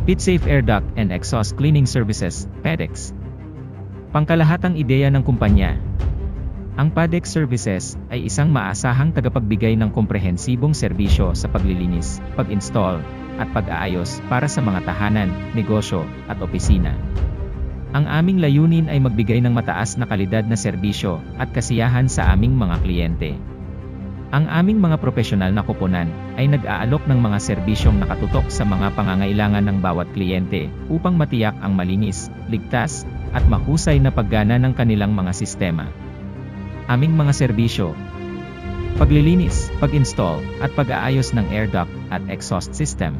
PitSafe Air Duct and Exhaust Cleaning Services, PEDEX. Pangkalahatang ideya ng kumpanya. Ang PEDEX Services ay isang maasahang tagapagbigay ng komprehensibong serbisyo sa paglilinis, pag-install, at pag-aayos para sa mga tahanan, negosyo, at opisina. Ang aming layunin ay magbigay ng mataas na kalidad na serbisyo at kasiyahan sa aming mga kliyente. Ang aming mga profesional na koponan ay nag-aalok ng mga serbisyong nakatutok sa mga pangangailangan ng bawat kliyente upang matiyak ang malinis, ligtas, at mahusay na paggana ng kanilang mga sistema. Aming mga serbisyo: paglilinis, pag-install, at pag-aayos ng air duct at exhaust system.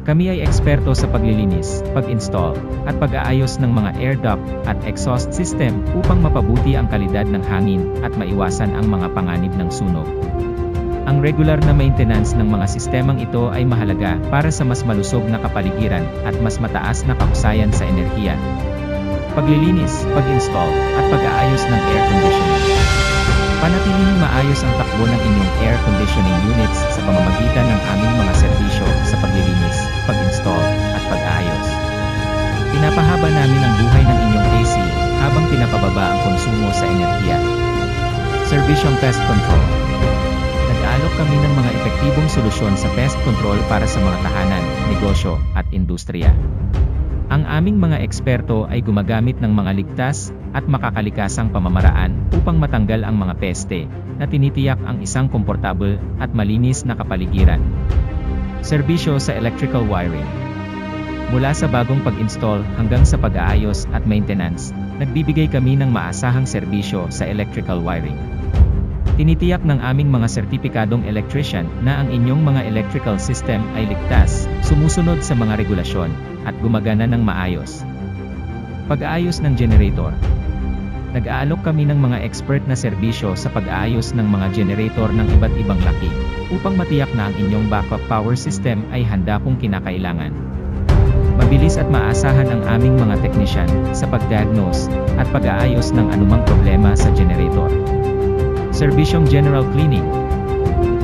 Kami ay eksperto sa paglilinis, pag-install, at pag-aayos ng mga air duct at exhaust system upang mapabuti ang kalidad ng hangin at maiwasan ang mga panganib ng sunog. Ang regular na maintenance ng mga sistemang ito ay mahalaga para sa mas malusog na kapaligiran at mas mataas na kahusayan sa enerhiya. Paglilinis, pag-install, at pag-aayos ng air conditioning. Panatilihing maayos ang takbo ng inyong air conditioning units sa pamamagitan ng aming mga serbisyo sa paglilinis, pag-install, at pag-aayos. Pinapahaba namin ang buhay ng inyong AC habang pinapababa ang konsumo sa enerhiya. Serbisyong Pest Control. Nag-aalok kami ng mga epektibong solusyon sa pest control para sa mga tahanan, negosyo, at industriya. Ang aming mga eksperto ay gumagamit ng mga ligtas at makakalikasang pamamaraan upang matanggal ang mga peste na tinitiyak ang isang komportable at malinis na kapaligiran. Serbisyo sa electrical wiring. Mula sa bagong pag-install hanggang sa pag-aayos at maintenance, nagbibigay kami ng maasahang serbisyo sa electrical wiring. Tinitiyak ng aming mga sertipikadong electrician na ang inyong mga electrical system ay ligtas, sumusunod sa mga regulasyon, at gumagana ng maayos. Pag-aayos ng generator. Nag-aalok kami ng mga expert na serbisyo sa pag-aayos ng mga generator ng iba't ibang laki, upang matiyak na ang inyong backup power system ay handa kung kinakailangan. Mabilis at maasahan ang aming mga teknisyan sa pag-diagnose at pag-aayos ng anumang problema sa generator. Serbisyong general cleaning.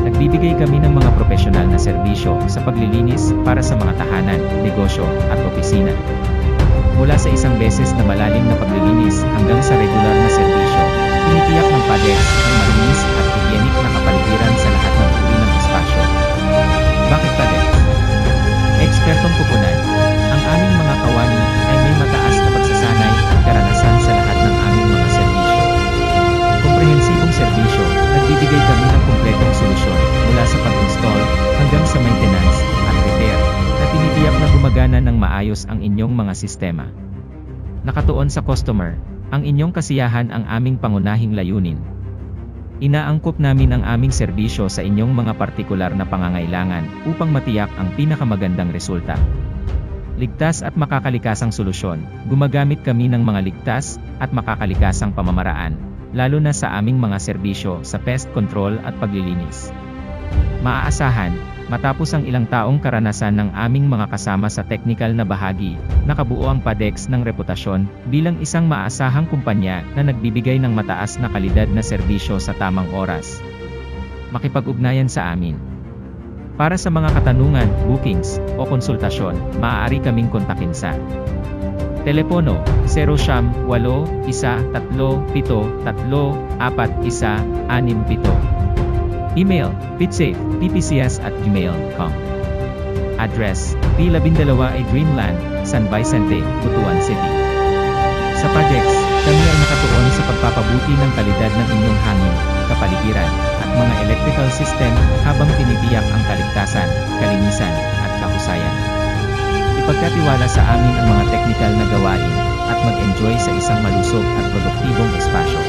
Nagbibigay kami ng mga profesional na serbisyo sa paglilinis para sa mga tahanan, negosyo, at opisina. Mula sa isang beses na malalim na paglilinis hanggang sa regular na serbisyo, tinitiyak ng PEDEX ang malinis at higienik na kapaligiran sa lahat ng uri ng espasyo. Bakit PEDEX? Ekspertong kupunan. Ang aming mga kawani ay may mataas na pagsasanay at karanasan sa lahat ng aming mga serbisyo. Komprehensibong serbisyo, nagbibigay kami ng kumpletong solusyon mula sa pag-install hanggang sa maintenance at repair na tinitiyak na gumagana ng maayos ang inyong mga sistema. Nakatuon sa customer, ang inyong kasiyahan ang aming pangunahing layunin. Inaangkop namin ang aming serbisyo sa inyong mga partikular na pangangailangan upang matiyak ang pinakamagandang resulta. Ligtas at makakalikasang solusyon, gumagamit kami ng mga ligtas at makakalikasang pamamaraan, lalo na sa aming mga serbisyo sa pest control at paglilinis. Maaasahan, matapos ang ilang taong karanasan ng aming mga kasama sa technical na bahagi, nakabuo ang PEDEX ng reputasyon bilang isang maasahang kumpanya na nagbibigay ng mataas na kalidad na serbisyo sa tamang oras. Makipag-ugnayan sa amin. Para sa mga katanungan, bookings, o konsultasyon, maaari kaming kontakin sa telepono 0981-1337-4167. Email, pitsafe@ppcs@gmail.com. Address, P12 ay Greenland, San Vicente, Butuan City. Sa PEDEX, kami ay nakatuon sa pagpapabuti ng kalidad ng inyong hangin, kapaligiran, at mga electrical system habang tinitiyak ang kaligtasan, kalinisan, at kahusayan. Ipagkatiwala sa amin ang mga technical na gawain at mag-enjoy sa isang malusog at produktibong espasyo.